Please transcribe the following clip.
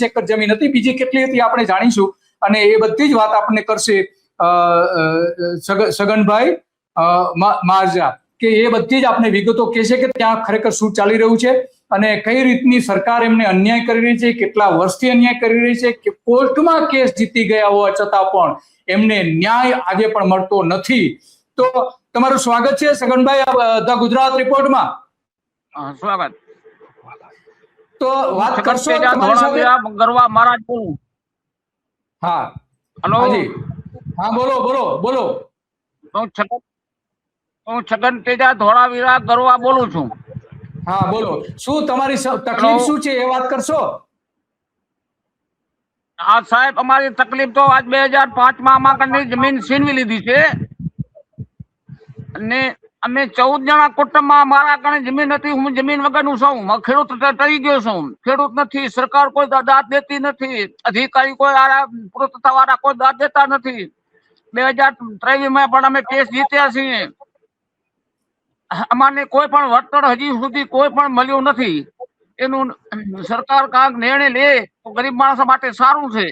Acre જમીન હતી, બીજી કેટલી હતી આપણે જાણીશું અને એ બધી જ વાત આપણને કરશે સગનભાઈ મારજા, કે એ બધી જ આપણે વિગતો કહેશે કે ત્યાં ખરેખર શું ચાલી રહ્યું છે અને કઈ રીતની સરકાર એમને અન્યાય કરી રહી છે, કેટલા વર્ષથી અન્યાય કરી રહી છે, કે કોર્ટમાં કેસ જીતી ગયા હોવા છતાં પણ એમને ન્યાય આજે પણ મળતો નથી. તો તમારું સ્વાગત છે સગનભાઈ ધ ગુજરાત રિપોર્ટમાં. સ્વાગત. તો વાત કરશો ગરવા મહારાજ બોલું. હા હેલો. હા બોલો બોલો બોલો. હું છગન તેજા ધોળાવીરા ગરવા બોલું છું. હા બોલો, શું તમારી તકલીફ શું છે એ વાત કરશો? હા સાહેબ, અમારી તકલીફ તો આજ 2005 માં આમાં જમીન છીનવી લીધી છે અને અમે 14 જણા કુટુંબમાં મારા કને જમીન હતી. હું જમીન વગરનું છું, ખેડૂત તરી ગયો છું. ખેડૂત નથી, સરકાર કોઈ દાદ દેતી નથી, અધિકારી કોઈ પુરસ્કાર વાળા કોઈ દાદ દેતા નથી. 2023 માં પણ અમે કેસ જીત્યા છીએ. અમાને કોઈ પણ વળતર હજી સુધી કોઈ પણ મળ્યું નથી. એનું સરકાર કાંઈક નિર્ણય લે તો ગરીબ માણસો માટે સારું છે.